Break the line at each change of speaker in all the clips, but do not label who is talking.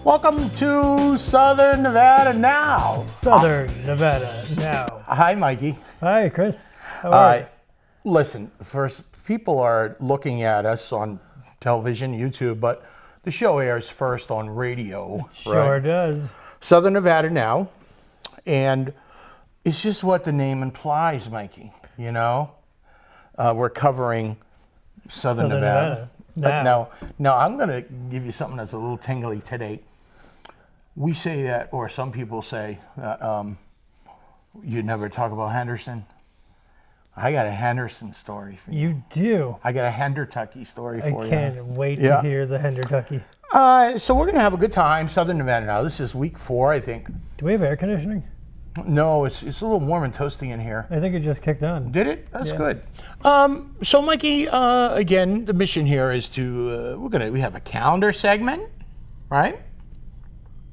Welcome to Southern Nevada Now.
Southern Nevada Now.
Hi, Mikey.
Hi, Chris. How are you?
Listen, first, people are looking at us on television, YouTube, but the show airs first on radio.
Sure
right?
does.
Southern Nevada Now. And it's just what the name implies, Mikey. You know? We're covering Southern Nevada.
Now.
Now, I'm going to give you something that's a little tingly today. We say that, or some people say, you never talk about Henderson. I got a Henderson story for you.
You do.
I got a Hendertucky story for you.
I can't wait to hear the Hendertucky.
So we're going to have a good time, Southern Nevada Now. This is week 4, I think.
Do we have air conditioning?
No, it's a little warm and toasty in here.
I think it just kicked on.
Did it? That's good. So, Mikey, again, the mission here is to we have a calendar segment, right?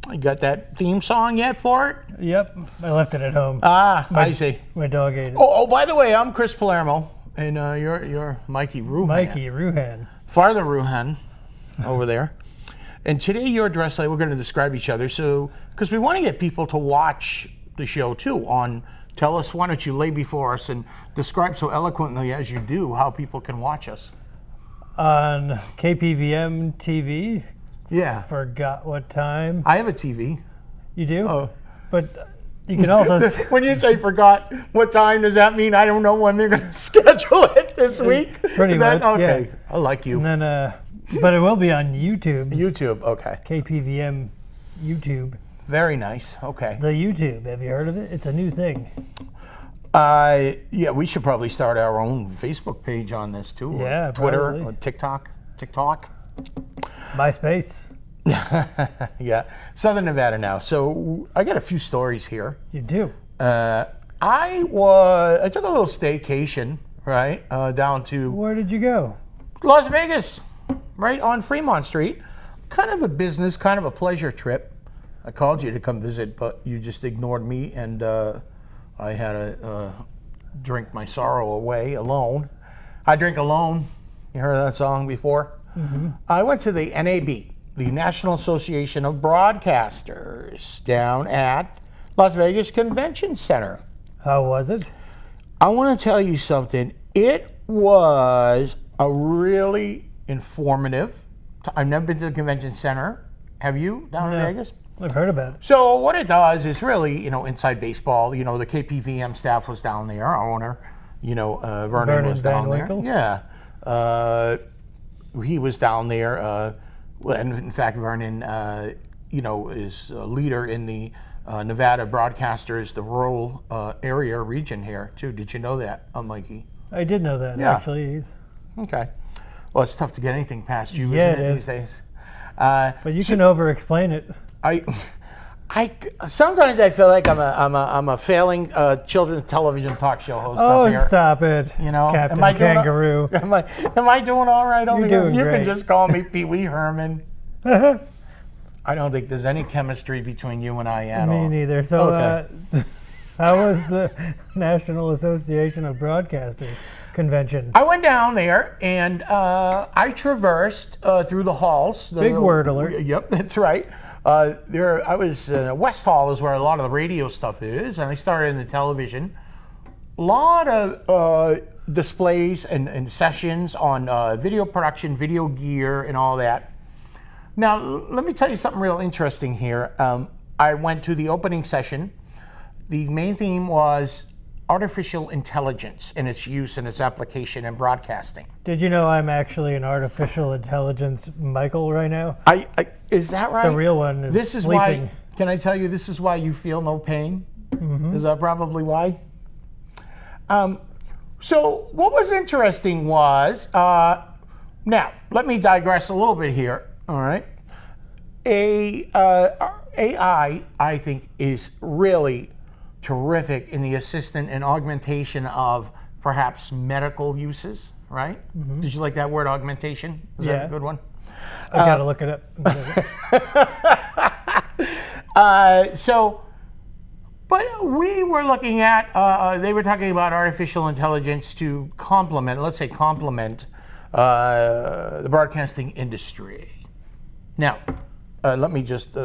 You got that theme song yet for it?
Yep, I left it at home.
I see.
My dog ate it.
Oh, by the way, I'm Chris Palermo, and you're Mikey Ruhan.
Mikey Ruhan.
Father Ruhan, over there. And today you're dressed like we're going to describe each other, so because we want to get people to watch the show too. Tell us, why don't you lay before us and describe so eloquently as you do how people can watch us
on KPVM TV.
Yeah.
Forgot what time.
I have a TV.
You do?
Oh.
But you can also...
When you say forgot what time, does that mean I don't know when they're going to schedule it this week?
Pretty much,
okay.
yeah.
I like you.
And then, but it will be on YouTube.
YouTube, okay.
KPVM YouTube.
Very nice, okay.
The YouTube, have you heard of it? It's a new thing.
Yeah, we should probably start our own Facebook page on this too.
Yeah,
or Twitter,
probably.
or TikTok.
MySpace.
Yeah, Southern Nevada Now. So I got a few stories here.
You do.
I took a little staycation, right, down to
Where did you go?
Las Vegas, right on Fremont Street. Kind of a business, kind of a pleasure trip. I called you to come visit, but you just ignored me, and I had to drink my sorrow away alone. I drink alone. You heard that song before? Mm-hmm. I went to the NAB, the National Association of Broadcasters, down at Las Vegas Convention Center.
How was it?
I want to tell you something. It was a really informative. I've never been to the convention center. Have you down in Vegas?
I've heard about it.
So what it does is really, inside baseball. The KPVM staff was down there. Our owner, Vernon was down there. Yeah, he was down there. And in fact, Vernon, is a leader in the Nevada broadcasters, the rural area region here too. Did you know that, Mikey?
I did know that, actually.
Okay. Well, it's tough to get anything past you,
Yeah,
isn't it,
it
these
is.
days?
But you can over-explain it.
I sometimes I feel like I'm a failing children's television talk show host up here.
Oh, stop it! Captain Kangaroo.
Am I doing all right over here? You
great.
can just call me Pee Wee Herman. I don't think there's any chemistry between you and I at all.
Me neither. So,
Okay.
how was the National Association of Broadcasters convention?
I went down there and I traversed through the halls.
Big word alert.
Yep, that's right. I was West Hall is where a lot of the radio stuff is, and I started in the television. A lot of displays and sessions on video production, video gear, and all that. Now, let me tell you something real interesting here. I went to the opening session. The main theme was artificial intelligence and its use and its application in broadcasting.
Did you know I'm actually an artificial intelligence Michael right now?
Is that right?
The real one is
This is
sleeping.
why, can I tell you, this is why you feel no pain? Mm-hmm. Is that probably why? So what was interesting was, now, let me digress a little bit here, all right? AI, I think, is really terrific in the assistant and augmentation of perhaps medical uses, right? Mm-hmm. Did you like that word, augmentation? Is that a good one?
I gotta look it up.
But we were looking at, they were talking about artificial intelligence to complement, let's say complement the broadcasting industry. Now, let me just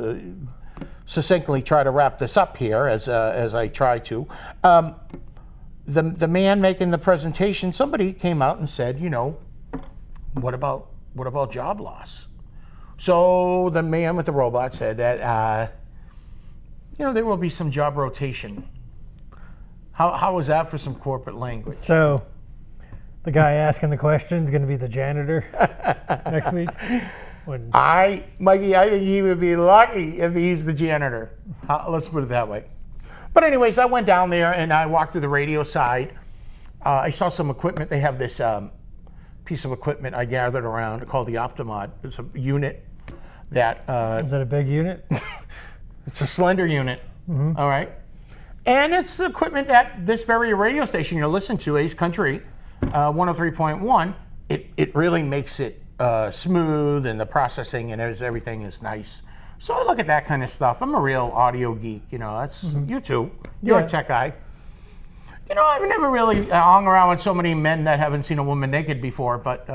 succinctly try to wrap this up here as I try to. The man making the presentation, somebody came out and said, you know, what about job loss? So the man with the robot said that, you know, there will be some job rotation. How was that for some corporate language?
So the guy asking the question is going to be the janitor next week?
Mikey, I think he would be lucky if he's the janitor. Let's put it that way. But anyways, I went down there and I walked through the radio side. I saw some equipment. They have this piece of equipment I gathered around called the Optimod. It's a unit that...
is that a big unit?
It's a slender unit, all right? And it's equipment that this very radio station you're listening to, Ace Country 103.1, it really makes it smooth, and the processing and everything is nice. So I look at that kind of stuff. I'm a real audio geek, you know, that's you too. You're a tech guy. You know, I've never really hung around with so many men that haven't seen a woman naked before, but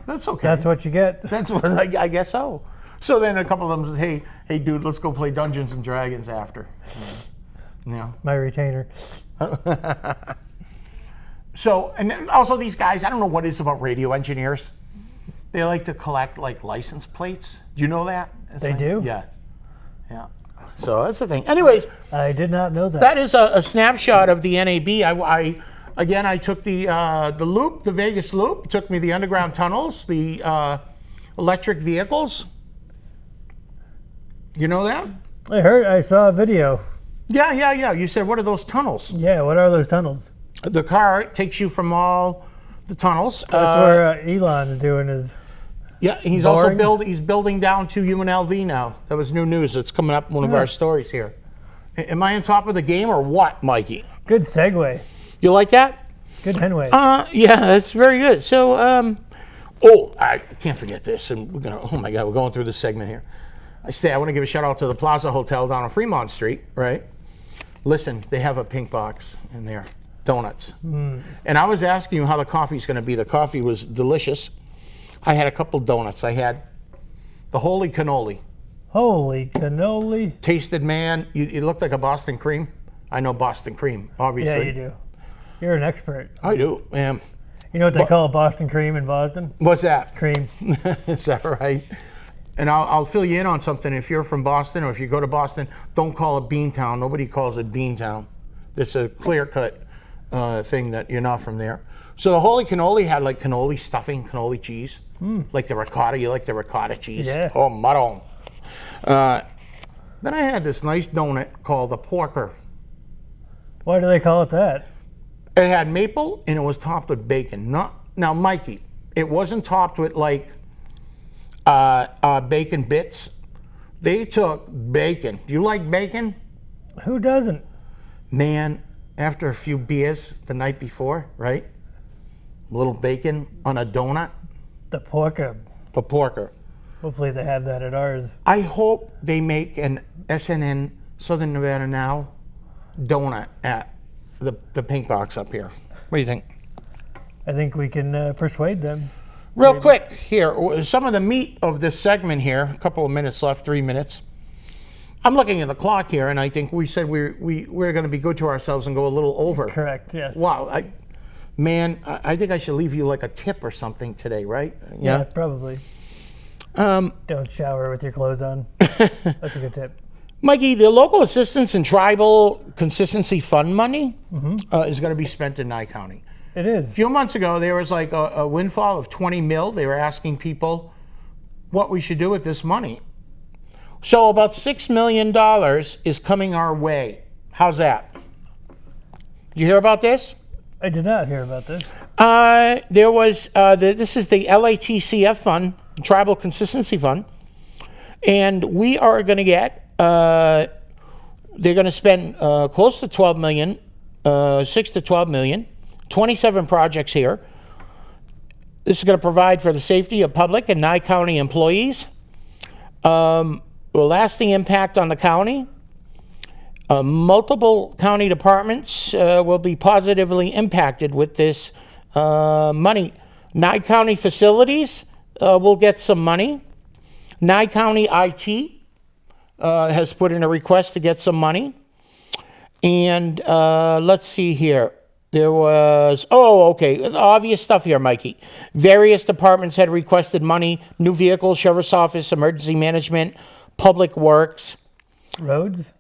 that's okay.
That's what you get.
That's what I guess so. So then a couple of them said, hey dude, let's go play Dungeons and Dragons after. Yeah.
My retainer.
So, and also these guys, I don't know what it is about radio engineers. They like to collect like license plates. Do you know that?
They do?
Yeah. Yeah. So that's the thing. Anyways.
I did not know that.
That is a snapshot of the NAB. I took the loop, the Vegas loop. It took me the underground tunnels, the electric vehicles. You know that?
I saw a video.
Yeah. You said, what are those tunnels?
Yeah, what are those tunnels?
The car takes you from all the tunnels.
That's where Elon's doing his.
Yeah, he's
boring.
also building down to UNLV now. That was new news. It's coming up in one of our stories here. Am I on top of the game or what, Mikey?
Good segue.
You like that?
Good headway.
Yeah, that's very good. So, I can't forget this, and we're gonna. Oh my God, we're going through this segment here. I want to give a shout out to the Plaza Hotel down on Fremont Street, right? Listen, they have a pink box in there, donuts. And I was asking you how the coffee's going to be. The coffee was delicious. I had a couple donuts. I had the Holy Cannoli.
Holy cannoli.
Tasted, man, it looked like a Boston cream. I know Boston cream, obviously.
Yeah, you do. You're an expert.
I do, man.
You know what they call a Boston cream in Boston?
What's that?
Cream.
Is that right? And I'll fill you in on something. If you're from Boston or if you go to Boston, don't call it Beantown. Nobody calls it Beantown. It's a clear-cut thing that you're not from there. So the Holy Cannoli had like cannoli stuffing, cannoli cheese, like the ricotta. You like the ricotta cheese?
Yeah.
Oh, maron. Then I had this nice donut called the Porker.
Why do they call it that?
It had maple and it was topped with bacon. Now, Mikey, it wasn't topped with like bacon bits. They took bacon. Do you like bacon?
Who doesn't?
Man, after a few beers the night before, right? A little bacon on a donut.
The porker.
The Porker.
Hopefully they have that at ours.
I hope they make an SNN Southern Nevada Now donut at the pink box up here. What do you think?
I think we can persuade them.
Real quick here, some of the meat of this segment here, a couple of minutes left, 3 minutes. I'm looking at the clock here, and I think we said we're going to be good to ourselves and go a little over.
Correct, yes.
Wow, I think I should leave you like a tip or something today, right?
Yeah, probably. Don't shower with your clothes on. That's a good tip.
Mikey, the local assistance and tribal consistency fund money is going to be spent in Nye County.
It is.
A few months ago, there was like a windfall of 20 mil. They were asking people what we should do with this money. So about $6 million is coming our way. How's that? Did you hear about this?
I did not hear about this.
There was, this is the LATCF fund, Tribal Consistency Fund, and we are going to get, they're going to spend close to 12 million, 6 to 12 million, 27 projects here. This is going to provide for the safety of public and Nye County employees, a lasting impact on the county. Multiple county departments will be positively impacted with this money Nye County Facilities will get some money. Nye County IT has put in a request to get some money. And let's see here. There was, obvious stuff here, Mikey. Various departments had requested money: new vehicles, sheriff's office, emergency management, public works.
Roads?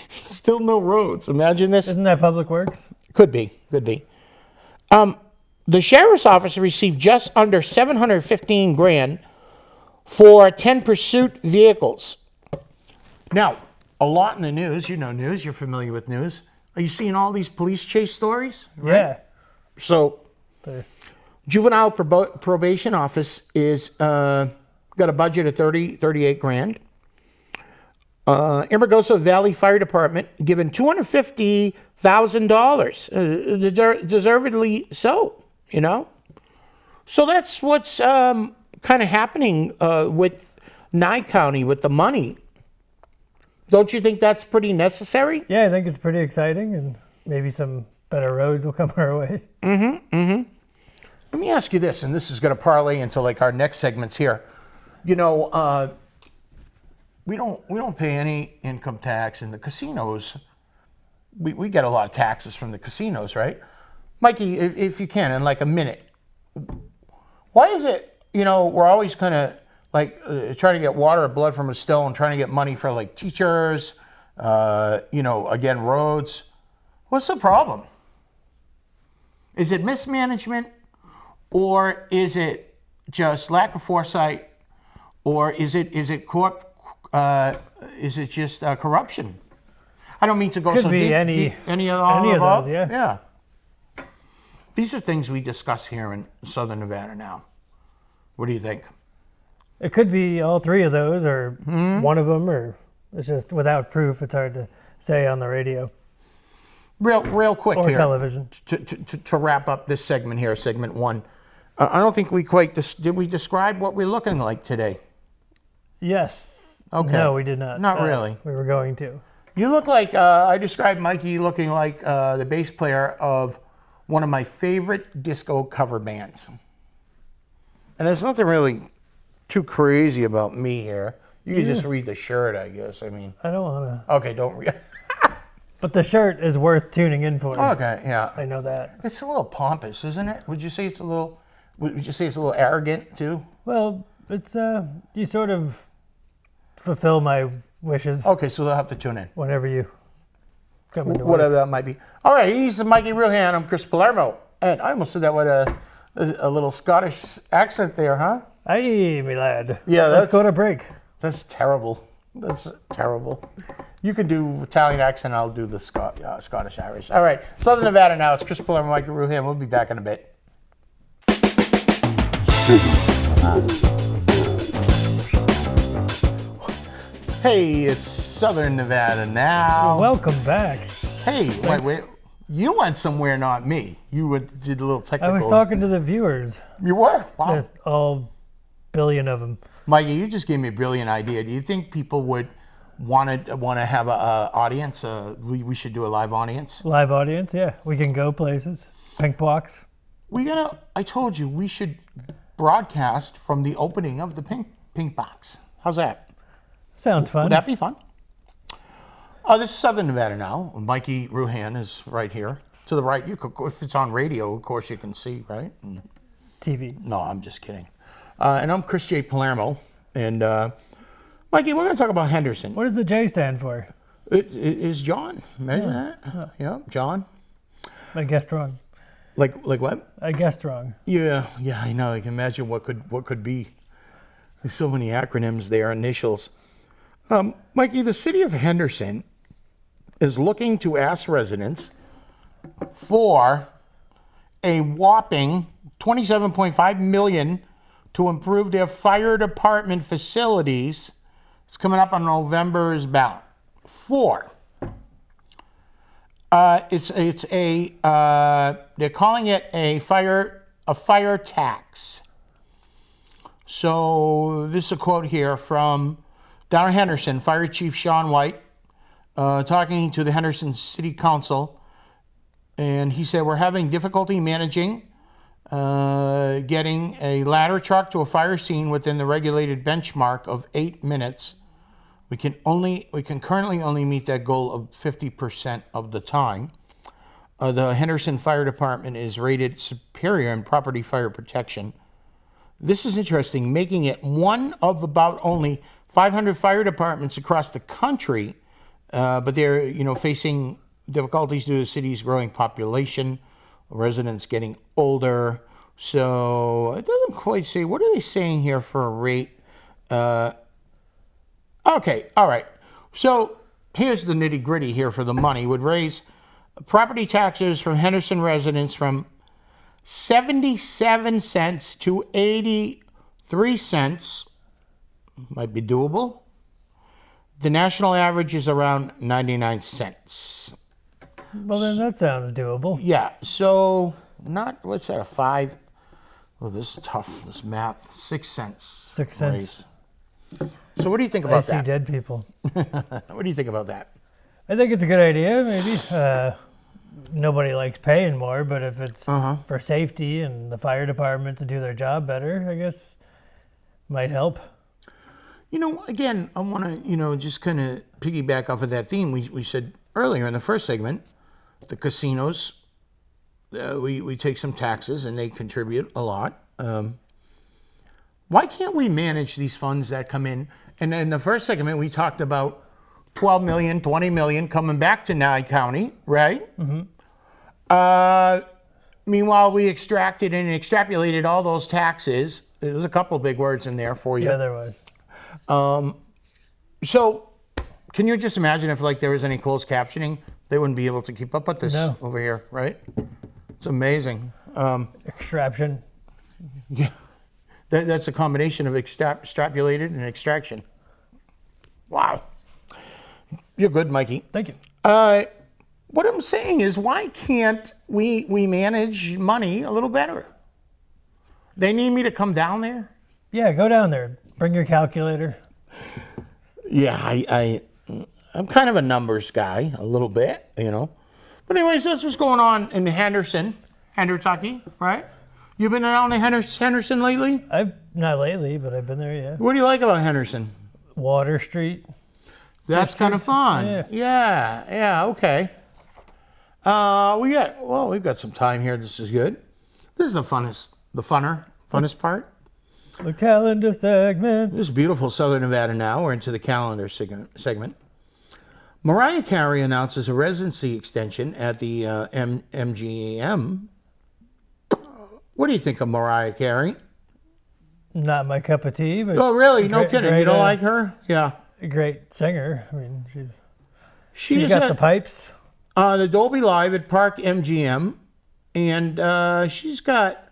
Still no roads. Imagine this.
Isn't that public works?
Could be. The sheriff's office received just under $715,000 for 10 pursuit vehicles. Now, a lot in the news. You know news. You're familiar with news. Are you seeing all these police chase stories? Right?
Yeah.
So, juvenile probation office is got a budget of $38,000. Amargosa Valley Fire Department given $250,000, deservedly so. You know, so that's what's kind of happening with Nye County with the money. Don't you think that's pretty necessary?
Yeah, I think it's pretty exciting, and maybe some better roads will come our way.
Let me ask you this, and this is going to parlay into like our next segments here. You know, we don't pay any income tax in the casinos. We get a lot of taxes from the casinos, right? Mikey, if you can, in like a minute, why is it, you know, we're always kind of like trying to get water or blood from a stone, trying to get money for like teachers, you know, again, roads. What's the problem? Is it mismanagement, or is it just lack of foresight, or is it just corruption? I don't mean to go
Could
so
be
deep.
any
of those,
yeah.
Yeah. These are things we discuss here in Southern Nevada now. What do you think?
It could be all three of those, or one of them, or it's just without proof. It's hard to say on the radio.
Real quick
or
here.
Or television.
To wrap up this segment here, segment one. I don't think we quite, did we describe what we're looking like today?
Yes.
Okay.
No, we did not.
Not really.
We were going to.
You look like, I described Mikey looking like the bass player of one of my favorite disco cover bands. And there's nothing really too crazy about me here. You can just read the shirt, I guess. I mean,
I don't want to.
Okay, don't read.
But the shirt is worth tuning in for.
Okay, yeah.
I know that.
It's a little pompous, isn't it? Would you say it's a little arrogant too?
Well, it's you sort of fulfill my wishes.
Okay, so they'll have to tune in.
Whenever you come into
whatever that might be. All right, he's Mikey Ruhan. I'm Chris Palermo. And I almost said that with a little Scottish accent there, huh?
Aye, me lad.
Yeah,
let's go to break.
That's terrible. That's terrible. You can do Italian accent. I'll do the Scottish Irish. All right, Southern Nevada now. It's Chris Palermo, Mikey Ruhan. We'll be back in a bit. Hey, it's Southern Nevada now.
Welcome back.
Hey, wait. You went somewhere, not me. You did a little technical.
I was talking to the viewers.
You were? Wow.
All billion of them.
Mikey, you just gave me a brilliant idea. Do you think people would want to have an audience? We should do a live audience.
Live audience, yeah. We can go places. Pink box.
I told you we should broadcast from the opening of the pink box. How's that?
Sounds fun.
Would that be fun? This is Southern Nevada now. Mikey Ruhan is right here. To the right, if it's on radio, of course you can see, right?
TV.
No, I'm just kidding. And I'm Chris J. Palermo. And Mikey, we're going to talk about Henderson.
What does the J stand for?
It is John. Imagine that. Yeah, John.
I guessed wrong.
Like what?
I guessed wrong.
Yeah, I know. I can imagine what could be. There's so many acronyms there, initials. Mikey, the city of Henderson is looking to ask residents for a whopping $27.5 million to improve their fire department facilities. It's coming up on November's ballot. They're calling it a fire tax. So this is a quote here from down in Henderson, Fire Chief Sean White, talking to the Henderson City Council, and he said, we're having difficulty managing getting a ladder truck to a fire scene within the regulated benchmark of 8 minutes. We can currently only meet that goal of 50% of the time. The Henderson Fire Department is rated superior in property fire protection. This is interesting, making it one of about only 500 fire departments across the country, but they're facing difficulties due to the city's growing population, residents getting older. So it doesn't quite say, what are they saying here for a rate? Okay, all right. So here's the nitty gritty here for the money. Would raise property taxes from Henderson residents from 77 cents to 83 cents. Might be doable. The national average is around 99 cents.
Well, then that sounds doable.
Yeah, so what's that, a 5? Oh, this is tough, this math. 6 cents.
6 cents.
Raise. So what do you think about
that? I see dead people.
What do you think about that?
I think it's a good idea, maybe. Nobody likes paying more, but if it's for safety and the fire department to do their job better, I guess might help.
Again, I want to, just kind of piggyback off of that theme. We said earlier in the first segment, the casinos, we take some taxes and they contribute a lot. Why can't we manage these funds that come in? And in the first segment, we talked about 12 million, 20 million coming back to Nye County, right? Mm-hmm. Meanwhile, we extracted and extrapolated all those taxes. There's a couple of big words in there for you.
Yeah, there was.
So can you just imagine if there was any closed captioning, they wouldn't be able to keep up with this over here, right? It's amazing.
Extraction.
Yeah. That's a combination of extrapolated and extraction. Wow. You're good, Mikey.
Thank you.
What I'm saying is, why can't we manage money a little better? They need me to come down there?
Yeah, go down there. Bring your calculator.
Yeah, I'm kind of a numbers guy, a little bit, But anyways, that's what's going on in Henderson, right? You been down to Henderson lately?
Not lately, but I've been there, yeah.
What do you like about Henderson?
Water Street.
That's kind of fun. Yeah, okay. We've got some time here. This is good. This is the funnest part.
The calendar segment.
This is beautiful Southern Nevada now. We're into the calendar segment. Mariah Carey announces a residency extension at the MGM. What do you think of Mariah Carey?
Not my cup of tea. But
oh, really? No kidding. You don't like her? Yeah.
A great singer. I mean,
she's
got the pipes.
The Dolby Live at Park MGM, and she's got.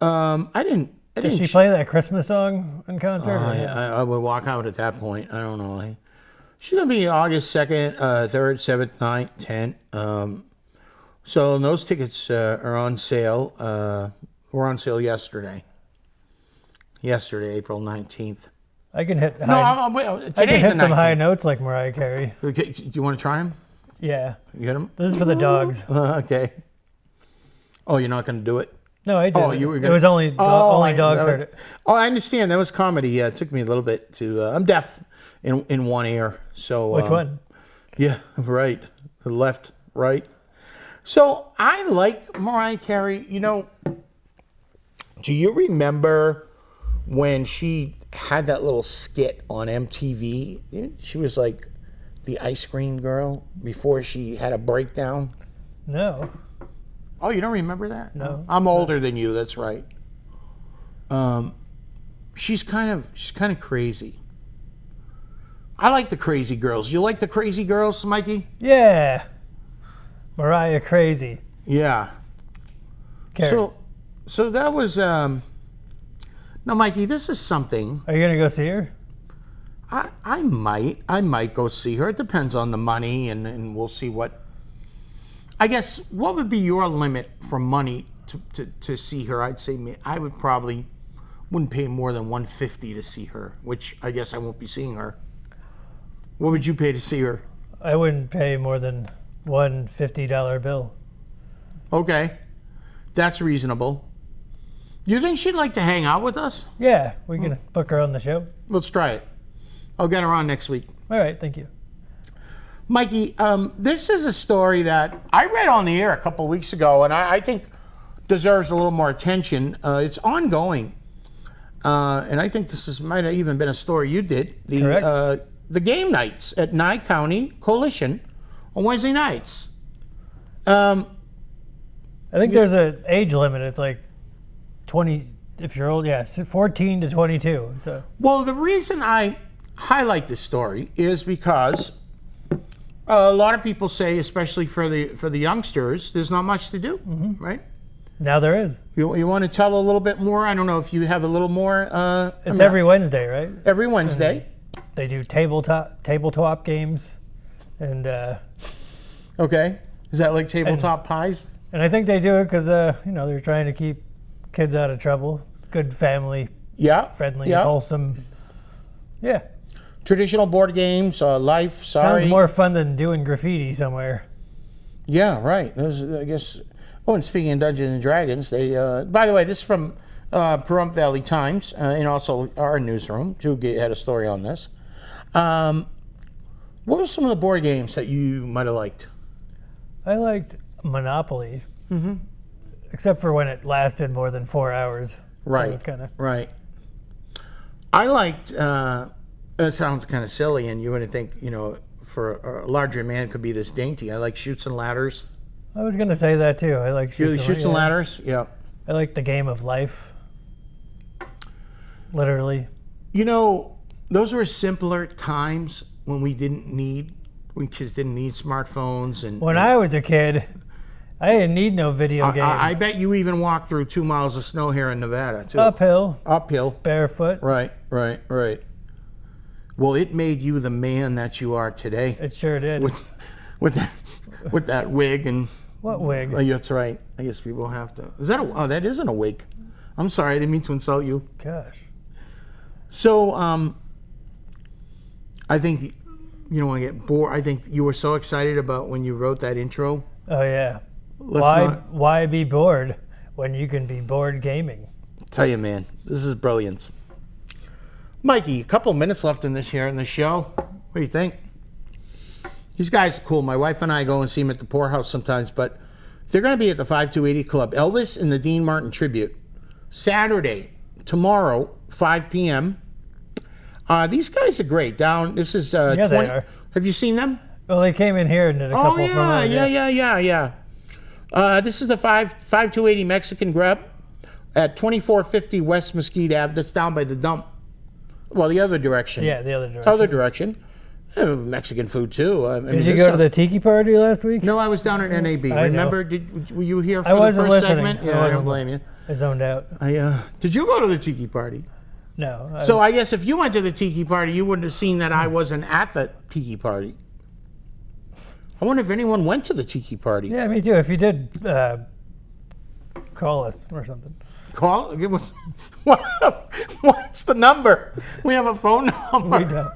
Did she play that Christmas song in concert?
I would walk out at that point. I don't know. She's gonna be August 2nd, 3rd, 7th, 9th, 10th. So those tickets are on sale. Were on sale yesterday. April 19th.
I can hit.
Today's I can
hit some high notes like Mariah Carey.
Okay, do you want to try them?
Yeah.
You get them?
This is for the dogs.
Okay. Oh, you're not going to do it?
No, I did.
Oh, you were gonna...
It was only dogs heard it.
Oh, I understand. That was comedy. Yeah, it took me a little bit to. I'm deaf in one ear, so.
Which one?
Yeah, right. The left, right. So I like Mariah Carey. Do you remember when she had that little skit on MTV? She was like the ice cream girl before she had a breakdown.
No.
Oh, you don't remember that?
No.
I'm older than you. That's right. She's kind of crazy. I like the crazy girls. You like the crazy girls, Mikey?
Yeah. Mariah crazy.
Yeah.
Carey.
So that was. Now, Mikey, this is something.
Are you gonna go see her?
I might go see her. It depends on the money, and we'll see what. I guess what would be your limit for money to see her? I'd say I wouldn't pay more than $150 to see her, which I guess I won't be seeing her. What would you pay to see her?
I wouldn't pay more than $1 $50 bill.
Okay, that's reasonable. You think she'd like to hang out with us?
Yeah, we can book her on the show.
Let's try it. I'll get her on next week.
All right, thank you.
Mikey, this is a story that I read on the air a couple weeks ago, and I think deserves a little more attention. It's ongoing, and I think might have even been a story you did. The game nights at Nye County Coalition on Wednesday nights.
I think there's an age limit. It's like 20 if you're old. Yeah, 14 to 22. So.
Well, the reason I highlight this story is because a lot of people say, especially for the youngsters, there's not much to do, right?
Now there is.
You want to tell a little bit more? I don't know if you have a little more.
It's every Wednesday, right?
Every Wednesday.
They do tabletop games, and
okay, is that like tabletop pies?
And I think they do it because they're trying to keep kids out of trouble. It's good family, friendly, wholesome. Yeah.
Traditional board games, life. Sorry.
Sounds more fun than doing graffiti somewhere.
Yeah, right. Those, I guess. Oh, and speaking of Dungeons and Dragons, they. By the way, this is from Pahrump Valley Times, and also our newsroom. Drew had a story on this. What were some of the board games that you might have liked? I
liked Monopoly, except for when it lasted more than 4 hours.
Right. Right. I liked. It sounds kind of silly, and you wouldn't think, for a larger man, it could be this dainty. I like Chutes and Ladders.
I was going to say that too. I like
Chutes and Ladders. Yeah.
I like the game of life. Literally.
Those were simpler times when when kids didn't need smartphones. And
when I was a kid, I didn't need no video game.
I bet you even walked through 2 miles of snow here in Nevada too.
Uphill. Barefoot.
Right. Well, it made you the man that you are today.
It sure did.
With that wig and.
What wig?
Oh, that's right. I guess people have to. That isn't a wig. I'm sorry, I didn't mean to insult you.
Gosh.
So, I think you don't want to get bored. I think you were so excited about when you wrote that intro.
Oh yeah. Why be bored when you can be bored gaming?
I'll tell you, man, this is brilliance. Mikey, a couple minutes left in the show. What do you think? These guys are cool. My wife and I go and see them at the Poorhouse sometimes, but they're going to be at the 5280 Club. Elvis and the Dean Martin Tribute. Saturday, tomorrow, 5 p.m. These guys are great. This is 20.
They are.
Have you seen them?
Well, they came in here and did a couple promos.
Yeah. This is the 5280 Mexican Grub at 2450 West Mesquite Ave. That's down by the dump. Well, the other direction.
Yeah, the other direction.
Mexican food too.
Did you go to the tiki party last week?
No, I was down at NAB. Remember? Were you here for the first segment? Yeah, I don't blame you.
I zoned out.
Did you go to the tiki party?
No.
So I guess if you went to the tiki party, you wouldn't have seen that I wasn't at the tiki party. I wonder if anyone went to the tiki party.
Yeah, me too. If you did, call us or something.
Call? What's the number? We have a phone number.
We don't.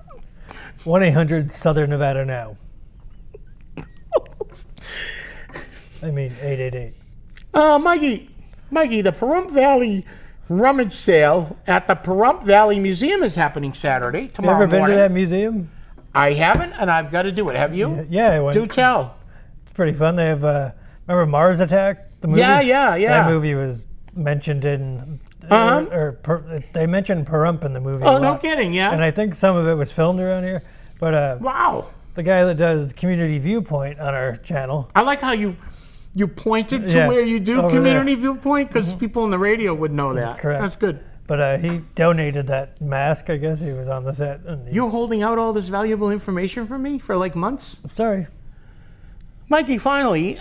1-800 Nevada now. I mean 888.
Mikey, the Pahrump Valley rummage sale at the Pahrump Valley Museum is happening Saturday, tomorrow morning.
You ever been to that museum?
I haven't, and I've got to do it. Have you?
Yeah, I went.
Do tell.
It's pretty fun. They have, remember Mars Attack? The movie?
Yeah.
That movie was mentioned in, they mentioned Pahrump in the movie.
Oh, no kidding, yeah.
And I think some of it was filmed around here. But
wow.
The guy that does Community Viewpoint on our channel.
I like how you pointed to where you do Community Viewpoint, because people in the radio would know that.
Correct.
That's good.
But he donated that mask, I guess. He was on the set.
You're holding out all this valuable information for me for like months?
I'm sorry.
Mikey, finally,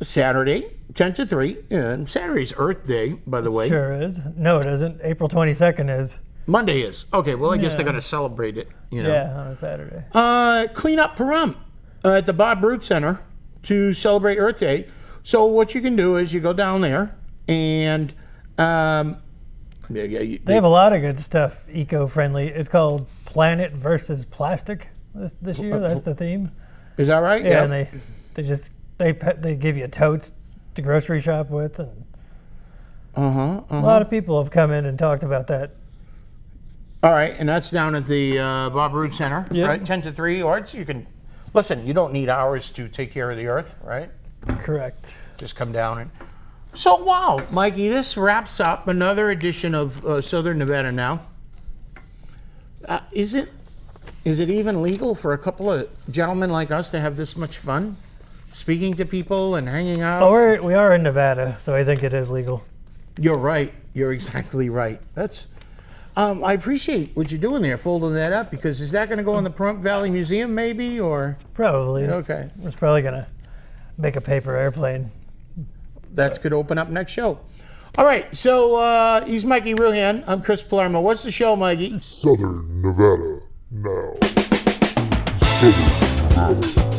Saturday, 10 to 3. And Saturday's Earth Day, by the way.
Sure is. No, it isn't. April 22nd is.
Monday is. Okay, well, I guess they're going to celebrate it.
Yeah, on a Saturday.
Clean up Pahrump at the Bob Root Center to celebrate Earth Day. So what you can do is you go down there and
they have a lot of good stuff, eco-friendly. It's called Planet versus Plastic this year. That's the theme.
Is that right?
Yeah, and they give you totes to grocery shop with, and A lot of people have come in and talked about that.
All right, and that's down at the Bob Roode Center,
Yep.
right? 10 to 3, or you can, listen, you don't need hours to take care of the earth, right?
Correct.
Just come down and... So, wow, Mikey, this wraps up another edition of Southern Nevada Now. Is it even legal for a couple of gentlemen like us to have this much fun? Speaking to people and hanging out?
Oh, we are in Nevada, so I think it is legal.
You're right. You're exactly right. That's... I appreciate what you're doing there, folding that up, because is that going to go in the Pahrump Valley Museum maybe, or?
Probably.
Okay.
It's probably going to make a paper airplane.
That's going to open up next show. All right, so he's Mikey Ruhan. I'm Chris Palermo. What's the show, Mikey?
Southern Nevada Now. Southern Nevada.